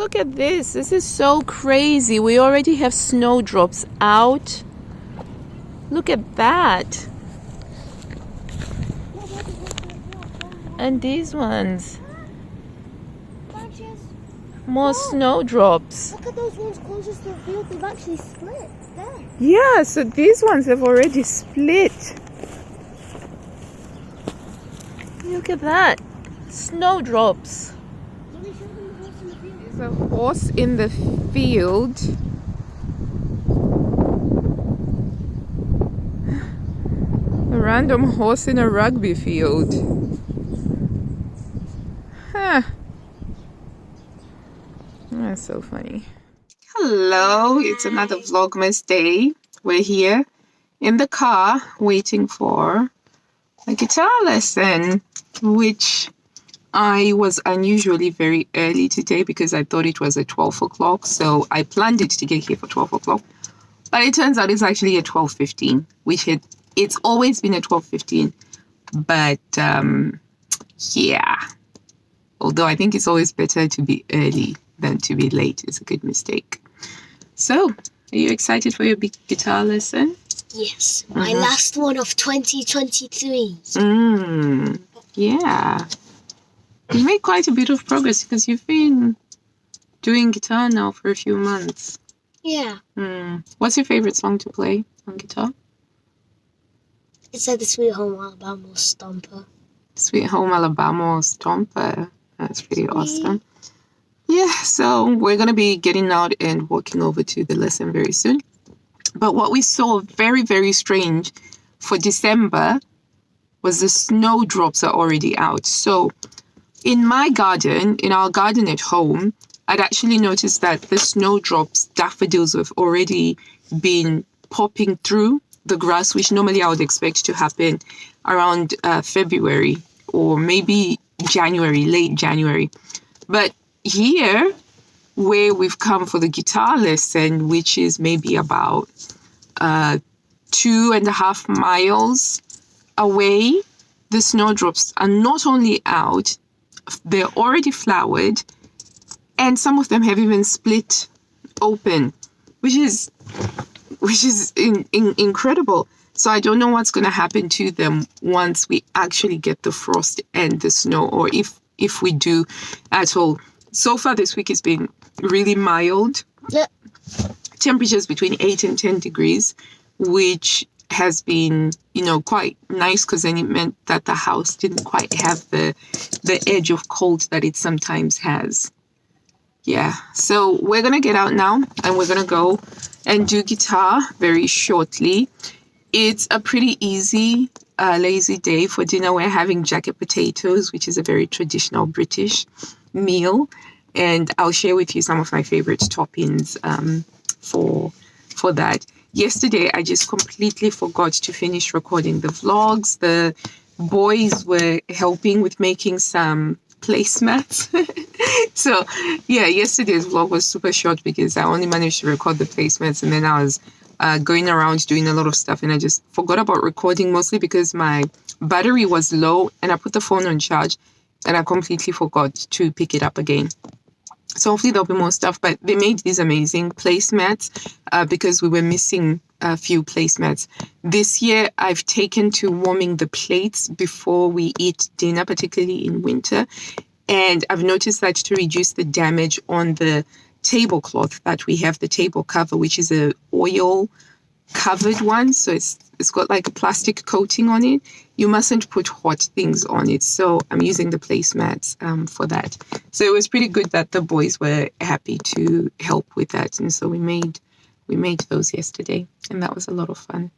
Look at this. This is so crazy. We already have snowdrops out. Look at that. And these ones. More snowdrops. Look at those ones closest to the field. They've actually split. There. Yeah, so these ones have already split. Look at that. Snowdrops. There's a horse in the field. A random horse in a rugby field. Huh. That's so funny. Hello, it's another Vlogmas day. We're here in the car waiting for a guitar lesson, which I was unusually very early today because I thought it was at 12 o'clock. So I planned it to get here for 12 o'clock. But it turns out it's actually at 12:15, which it's always been at 12:15. But yeah, although I think it's always better to be early than to be late. It's a good mistake. So, are you excited for your big guitar lesson? Yes, my last one of 2023. Yeah. You made quite a bit of progress because you've been doing guitar now for a few months. Yeah. What's your favorite song to play on guitar? It's like the Sweet Home Alabama Stomper. Sweet Home Alabama Stomper. That's pretty awesome. Yeah, so we're going to be getting out and walking over to the lesson very soon. But what we saw very, very strange for December was the snowdrops are already out. So in my garden, in our garden at home, I'd actually noticed that the snowdrops, daffodils have already been popping through the grass, which normally I would expect to happen around February or maybe January, late January. But here, where we've come for the guitar lesson, which is maybe about 2.5 miles away, the snowdrops are not only out, they're already flowered, and some of them have even split open, which is incredible. So I don't know what's going to happen to them once we actually get the frost and the snow, or if we do at all. So far this week has been really mild. Yeah. Temperatures between 8 and 10 degrees, which has been, quite nice because then it meant that the house didn't quite have the edge of cold that it sometimes has. Yeah, so we're going to get out now and we're going to go and do guitar very shortly. It's a pretty easy, lazy day. For dinner, we're having jacket potatoes, which is a very traditional British meal. And I'll share with you some of my favorite toppings for that. Yesterday, I just completely forgot to finish recording the vlogs. The boys were helping with making some placemats. So, yeah, yesterday's vlog was super short because I only managed to record the placemats and then I was going around doing a lot of stuff and I just forgot about recording, mostly because my battery was low and I put the phone on charge and I completely forgot to pick it up again. So hopefully there'll be more stuff, but they made these amazing placemats because we were missing a few placemats. This year, I've taken to warming the plates before we eat dinner, particularly in winter. And I've noticed that to reduce the damage on the tablecloth that we have, the table cover, which is a oil covered one. So it's got like a plastic coating on it. You mustn't put hot things on it. So I'm using the placemats for that. So it was pretty good that the boys were happy to help with that. And so we made those yesterday and that was a lot of fun.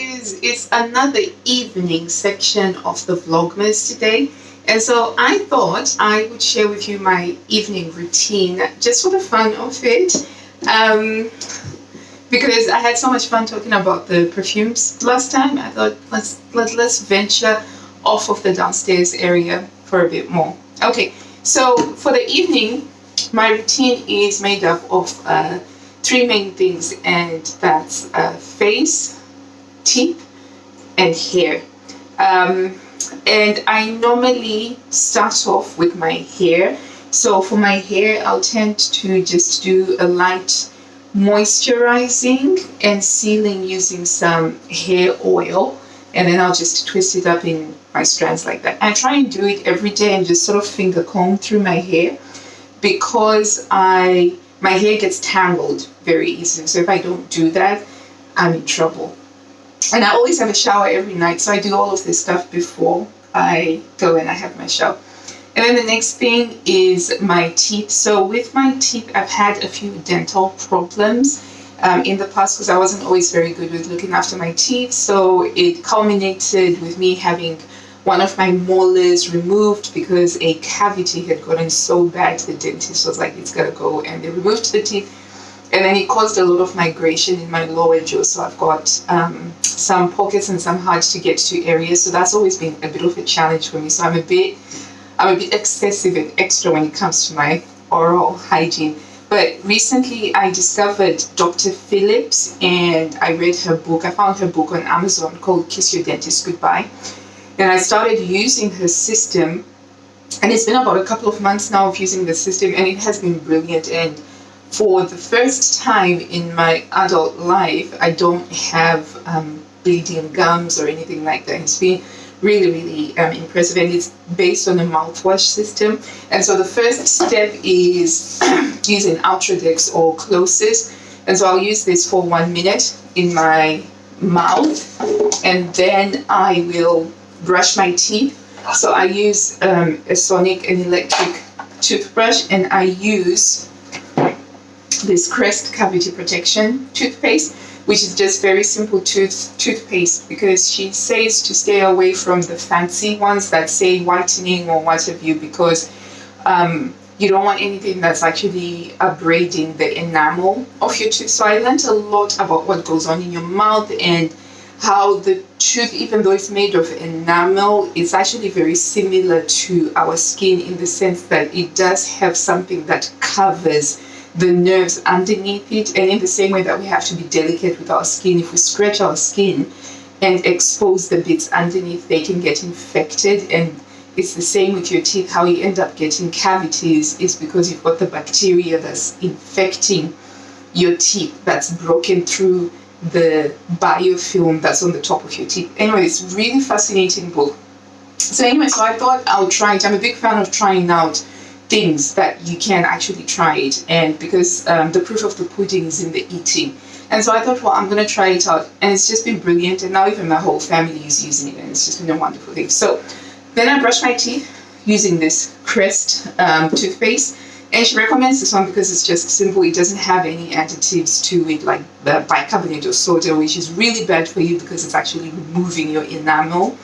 it's another evening section of the Vlogmas today. And so I thought I would share with you my evening routine just for the fun of it. Because I had so much fun talking about the perfumes last time. I thought let's venture off of the downstairs area for a bit more. Okay, so for the evening, my routine is made up of three main things, and that's face, teeth, and hair. And I normally start off with my hair. So for my hair, I'll tend to just do a light moisturizing and sealing using some hair oil, and then I'll just twist it up in my strands like that. I try and do it every day and just sort of finger comb through my hair, because my hair gets tangled very easily. So if I don't do that, I'm in trouble. And I always have a shower every night, so I do all of this stuff before I go and I have my shower. And then the next thing is my teeth. So with my teeth, I've had a few dental problems in the past, because I wasn't always very good with looking after my teeth. So it culminated with me having one of my molars removed because a cavity had gotten so bad. The dentist was like, it's gotta go, and they removed the teeth. And then it caused a lot of migration in my lower jaw. So I've got some pockets and some hard to get to areas. So that's always been a bit of a challenge for me. So I'm a bit excessive and extra when it comes to my oral hygiene. But recently I discovered Dr. Phillips, and I read her book. I found her book on Amazon called Kiss Your Dentist Goodbye. And I started using her system. And it's been about a couple of months now of using the system, and it has been brilliant. And for the first time in my adult life, I don't have bleeding gums or anything like that. It's been really, really impressive, and it's based on a mouthwash system. And so the first step is using Ultradex or Closest. And so I'll use this for 1 minute in my mouth, and then I will brush my teeth. So I use a sonic and electric toothbrush, and I use this Crest cavity protection toothpaste, which is just very simple toothpaste, because she says to stay away from the fancy ones that say whitening or what have you, because you don't want anything that's actually abrading the enamel of your tooth. So I learned a lot about what goes on in your mouth, and how the tooth, even though it's made of enamel, is actually very similar to our skin, in the sense that it does have something that covers the nerves underneath it. And in the same way that we have to be delicate with our skin, if we scratch our skin and expose the bits underneath, they can get infected. And it's the same with your teeth. How you end up getting cavities is because you've got the bacteria that's infecting your teeth, that's broken through the biofilm that's on the top of your teeth. Anyway, it's a really fascinating book. So anyway, so I thought I'll try it. I'm a big fan of trying out things that you can actually try it, and because the proof of the pudding is in the eating. And so I thought, well, I'm going to try it out, and it's just been brilliant. And now even my whole family is using it, and it's just been a wonderful thing. So then I brush my teeth using this Crest toothpaste, and she recommends this one because it's just simple. It doesn't have any additives to it, like the bicarbonate of soda, which is really bad for you because it's actually removing your enamel,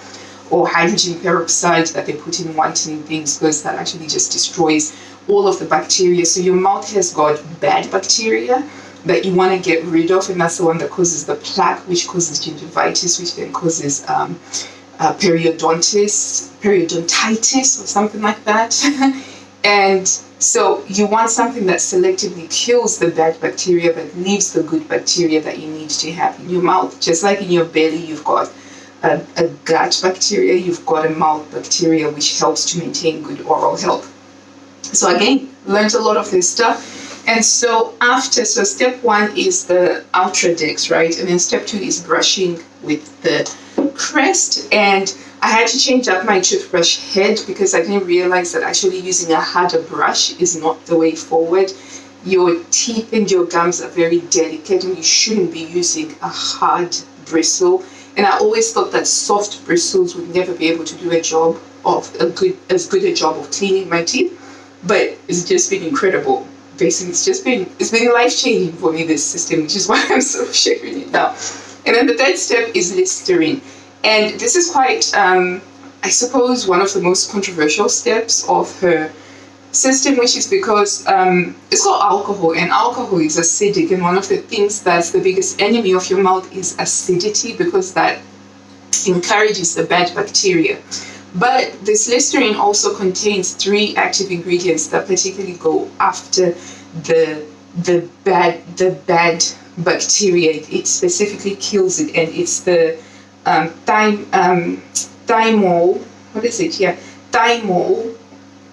or hydrogen peroxide that they put in whitening things, because that actually just destroys all of the bacteria. So your mouth has got bad bacteria that you want to get rid of, and that's the one that causes the plaque, which causes gingivitis, which then causes periodontitis or something like that. And so you want something that selectively kills the bad bacteria but leaves the good bacteria that you need to have in your mouth. Just like in your belly, you've got a gut bacteria, you've got a mouth bacteria, which helps to maintain good oral health. So again, learned a lot of this stuff. And so step 1 is the Ultradex, right? And then step 2 is brushing with the Crest. And I had to change up my toothbrush head because I didn't realize that actually using a harder brush is not the way forward. Your teeth and your gums are very delicate, and you shouldn't be using a hard bristle. And I always thought that soft bristles would never be able to do as good a job of cleaning my teeth. But it's just been incredible. Basically, it's been life-changing for me, this system, which is why I'm sort of sharing it now. And then the third step is Listerine. And this is quite, I suppose, one of the most controversial steps of her system, which is because it's called alcohol, and alcohol is acidic, and one of the things that's the biggest enemy of your mouth is acidity, because that encourages the bad bacteria. But this Listerine also contains 3 active ingredients that particularly go after the bad bacteria. It specifically kills it, and it's the thymol. What is it here? Thymol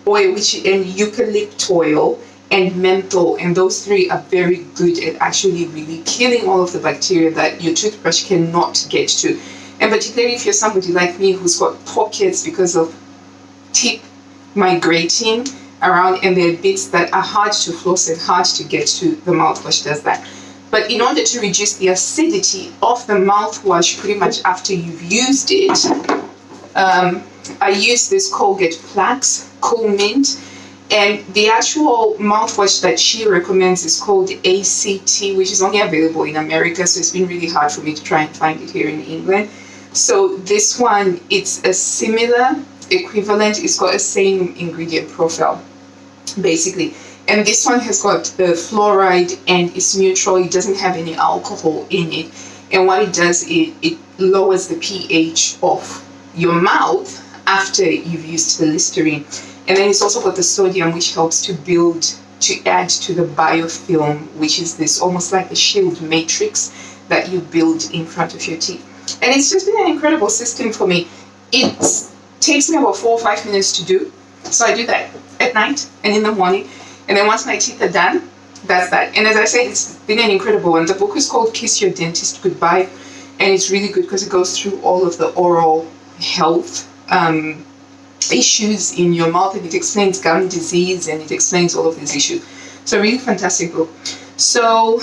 oil, and eucalypt oil, and menthol, and those 3 are very good at actually really killing all of the bacteria that your toothbrush cannot get to. And particularly if you're somebody like me who's got pockets because of teeth migrating around, and there are bits that are hard to floss and hard to get to, the mouthwash does that. But in order to reduce the acidity of the mouthwash pretty much after you've used it, I use this Colgate Plaques Cool Mint, and the actual mouthwash that she recommends is called ACT, which is only available in America, so it's been really hard for me to try and find it here in England. So this one, it's a similar equivalent, it's got the same ingredient profile, basically. And this one has got the fluoride, and it's neutral, it doesn't have any alcohol in it. And what it does is it lowers the pH of your mouth after you've used the Listerine. And then it's also got the sodium, which helps to add to the biofilm, which is this almost like a shield matrix that you build in front of your teeth. And it's just been an incredible system for me. It takes me about 4 or 5 minutes to do. So I do that at night and in the morning. And then once my teeth are done, that's that. And as I said, it's been an incredible one. The book is called Kiss Your Dentist Goodbye. And it's really good because it goes through all of the oral health issues in your mouth, and it explains gum disease, and it explains all of these issues. So really fantastic book. So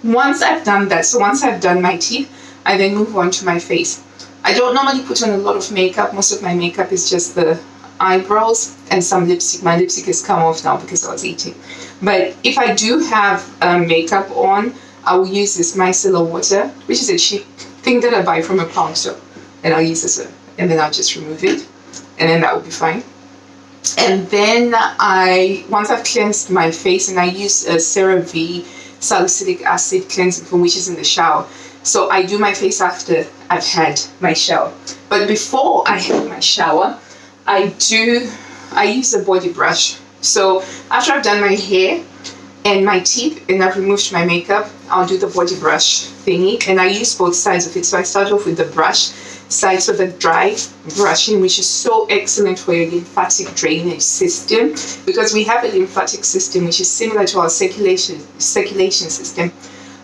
once I've done that, once I've done my teeth, I then move on to my face. I don't normally put on a lot of makeup. Most of my makeup is just the eyebrows and some lipstick. My lipstick has come off now because I was eating. But if I do have makeup on, I will use this micellar water, which is a cheap thing that I buy from a pound store. And I'll use this, and then I'll just remove it. And then that will be fine. And then once I've cleansed my face, and I use a CeraVe salicylic acid cleansing foam, which is in the shower. So I do my face after I've had my shower. But before I have my shower, I use a body brush. So after I've done my hair and my teeth and I've removed my makeup, I'll do the body brush thingy, and I use both sides of it. So I start off with the brush side, so the dry brushing, which is so excellent for your lymphatic drainage system, because we have a lymphatic system which is similar to our circulation system.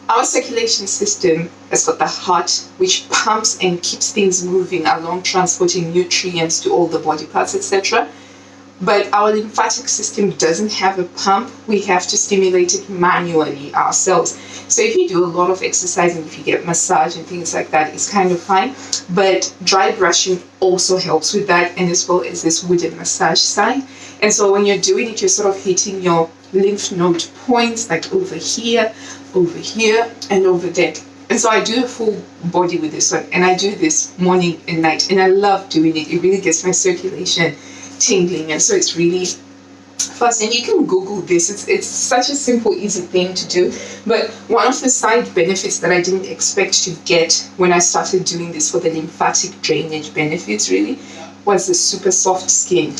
Our circulation system has got the heart, which pumps and keeps things moving along, transporting nutrients to all the body parts, etc. But our lymphatic system doesn't have a pump. We have to stimulate it manually ourselves. So if you do a lot of exercising, if you get massage and things like that, it's kind of fine. But dry brushing also helps with that, and as well as this wooden massage side. And so when you're doing it, you're sort of hitting your lymph node points, like over here, and over there. And so I do a full body with this one, and I do this morning and night, and I love doing it. It really gets my circulation tingling, and so it's really fast. And you can Google this. It's such a simple, easy thing to do. But one of the side benefits that I didn't expect to get when I started doing this for the lymphatic drainage benefits really was the super soft skin.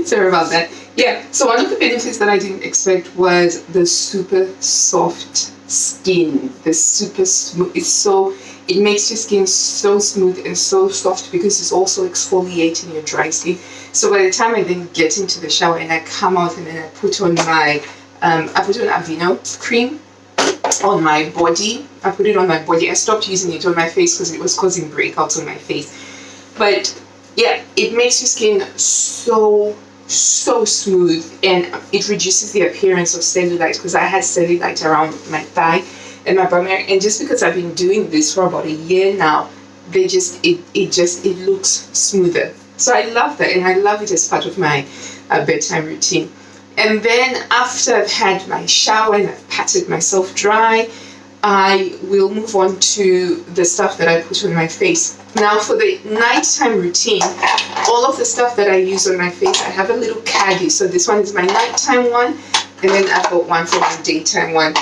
Sorry about that. Yeah, so one of the benefits that I didn't expect was the super soft skin. The super smooth. It makes your skin so smooth and so soft because it's also exfoliating your dry skin. So by the time I then get into the shower and I come out, and then I put on my Aveeno cream on my body. I put it on my body. I stopped using it on my face because it was causing breakouts on my face. But yeah, it makes your skin so smooth, and it reduces the appearance of cellulite, because I had cellulite around my thigh and my bum area, and just because I've been doing this for about a year now, it looks smoother. So I love that, and I love it as part of my bedtime routine. And then after I've had my shower and I've patted myself dry, I will move on to the stuff that I put on my face. Now for the nighttime routine, all of the stuff that I use on my face, I have a little caddy. So this one is my nighttime one, and then I've got one for my daytime one.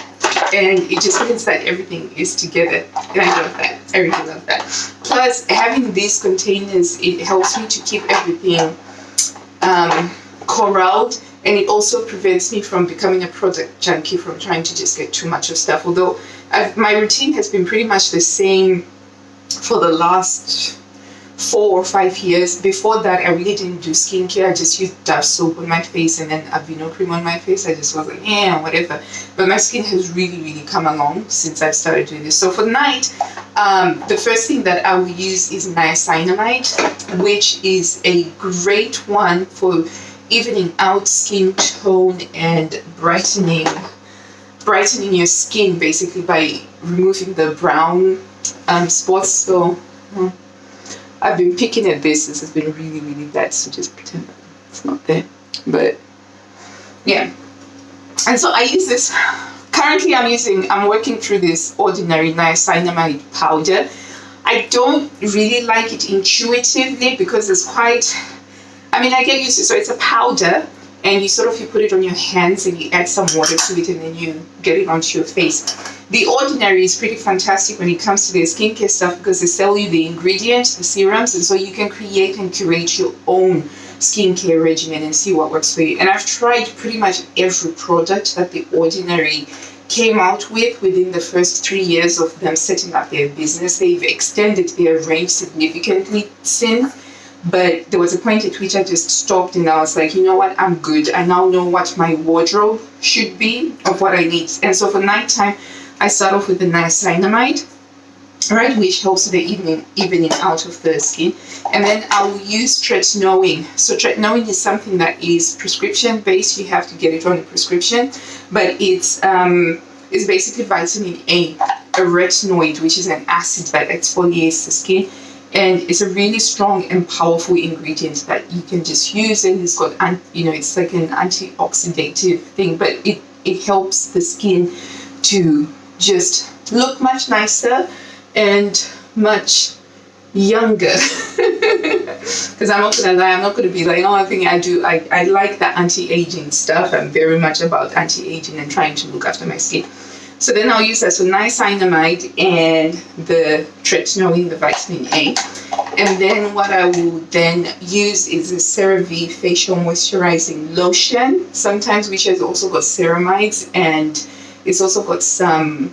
And it just means that everything is together. And I love that. I really love that. Plus, having these containers, it helps me to keep everything corralled. And it also prevents me from becoming a product junkie, from trying to just get too much of stuff. Although my routine has been pretty much the same for the last 4 or 5 years. Before that, I really didn't do skincare. I just used Dove soap on my face and then Aveeno cream on my face. I just was like, yeah, whatever. But my skin has really, really come along since I've started doing this. So for night, the first thing that I will use is niacinamide, which is a great one for evening out skin tone and brightening your skin, basically by removing the brown spots. So I've been picking at this. This has been really, really bad, so just pretend it's not there. But yeah, and so I use this. Currently I'm working through this ordinary niacinamide powder. I don't really like it intuitively because it's quite, I get used to it. So it's a powder, and you put it on your hands and you add some water to it, and then you get it onto your face. The Ordinary is pretty fantastic when it comes to their skincare stuff because they sell you the ingredients, the serums, and so you can create and curate your own skincare regimen and see what works for you. And I've tried pretty much every product that the Ordinary came out with within the first 3 years of them setting up their business. They've extended their range significantly since. But there was a point at which I just stopped and I was like, you know what, I'm good. I now know what my wardrobe should be of what I need. And so for nighttime, I start off with the niacinamide, right, which helps with the evening out of the skin. And then I will use tretinoin. So tretinoin is something that is prescription based. You have to get it on a prescription, but it's basically vitamin A, a retinoid, which is an acid that exfoliates the skin. And it's a really strong and powerful ingredient that you can just use, and it's got, it's like an antioxidative thing, but it helps the skin to just look much nicer and much younger. Because I'm not gonna lie, I'm not gonna be like, I think I like the anti-aging stuff. I'm very much about anti-aging and trying to look after my skin. So then I'll use that, so niacinamide and the tretinoin, the vitamin A. And then what I will then use is the CeraVe facial moisturizing lotion, sometimes, which has also got ceramides, and it's also got some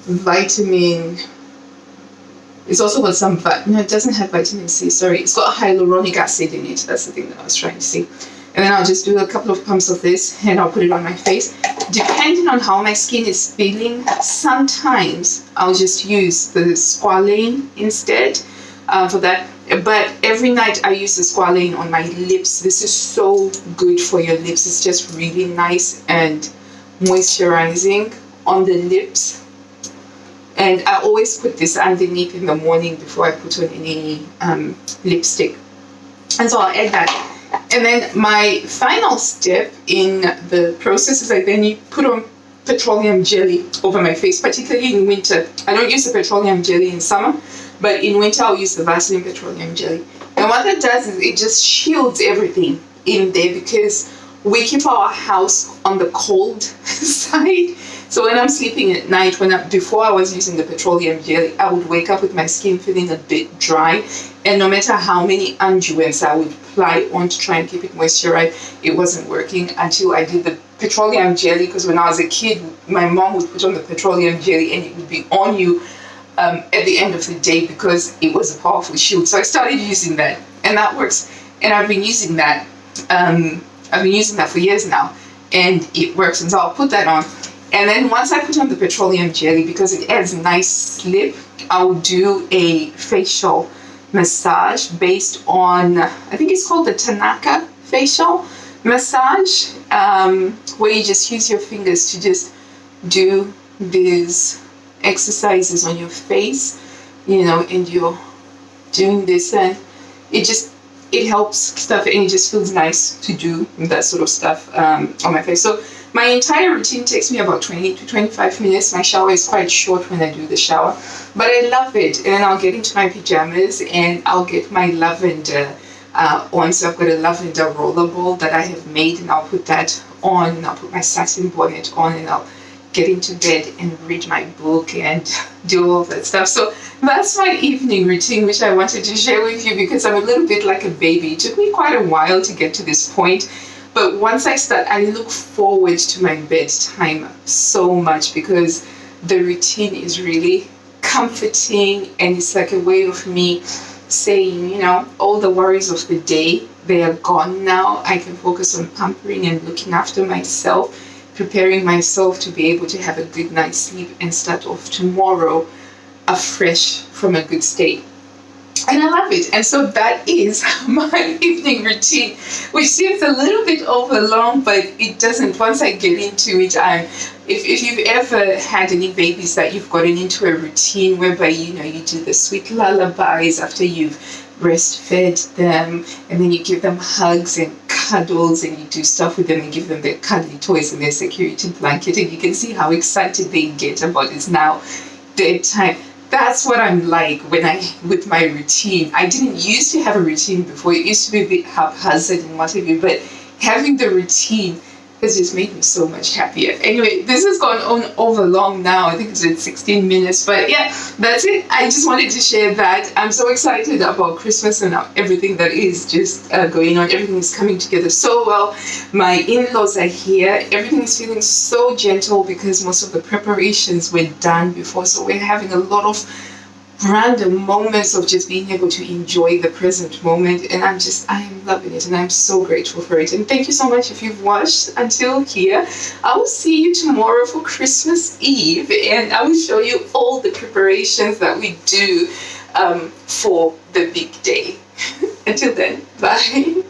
vitamin. It's also got some, no, it doesn't have vitamin C, sorry. It's got hyaluronic acid in it. That's the thing that I was trying to say. And then I'll just do a couple of pumps of this and I'll put it on my face. Depending on how my skin is feeling, sometimes I'll just use the squalane instead for that. But every night I use the squalane on my lips. This is so good for your lips. It's just really nice and moisturizing on the lips. And I always put this underneath in the morning before I put on any lipstick. And so I'll add that. And then my final step in the process is I then put on petroleum jelly over my face, particularly in winter. I don't use the petroleum jelly in summer, but in winter I'll use the Vaseline petroleum jelly. And what that does is it just shields everything in there, because we keep our house on the cold side. So when I'm sleeping at night, before I was using the petroleum jelly, I would wake up with my skin feeling a bit dry. And no matter how many unguents I would apply on to try and keep it moisturized, it wasn't working until I did the petroleum jelly. Because when I was a kid, my mom would put on the petroleum jelly and it would be on you at the end of the day because it was a powerful shield. So I started using that, and that works. And I've been using that. I've been using that for years now, and it works. And so I'll put that on. And then once I put on the petroleum jelly, because it adds a nice slip, I'll do a facial massage based on, I think it's called the Tanaka facial massage, where you just use your fingers to just do these exercises on your face, and you're doing this, and it helps stuff, and it just feels nice to do that sort of stuff on my face. So My entire routine takes me about 20 to 25 minutes. My shower is quite short when I do the shower, but I love it. And then I'll get into my pajamas and I'll get my lavender on. So I've got a lavender rollerball that I have made, and I'll put that on, and I'll put my satin bonnet on, and I'll get into bed and read my book and do all that stuff. So that's my evening routine, which I wanted to share with you because I'm a little bit like a baby. It took me quite a while to get to this point, but once I start, I look forward to my bedtime so much because the routine is really comforting, and it's like a way of me saying, you know, all the worries of the day, they are gone now. I can focus on pampering and looking after myself, preparing myself to be able to have a good night's sleep and start off tomorrow afresh from a good state. And I love it. And so that is my evening routine, which seems a little bit over long, but it doesn't. Once I get into it, if you've ever had any babies that you've gotten into a routine whereby, you know, you do the sweet lullabies after you've breastfed them, and then you give them hugs and cuddles, and you do stuff with them and give them their cuddly toys and their security blanket, and you can see how excited they get about it's now bedtime. That's what I'm like with my routine. I didn't used to have a routine before. It used to be a bit haphazard and what have you, but having the routine has just made me so much happier. Anyway, this has gone on over long now. I think it's at 16 minutes, but yeah, that's it. I just wanted to share that. I'm so excited about Christmas and everything that is just going on. Everything is coming together so well. My in-laws are here. Everything is feeling so gentle because most of the preparations were done before, so we're having a lot of random moments of just being able to enjoy the present moment, and I am loving it, and I'm so grateful for it. And thank you so much if you've watched until here. I will see you tomorrow for Christmas Eve, and I will show you all the preparations that we do for the big day. Until then, bye.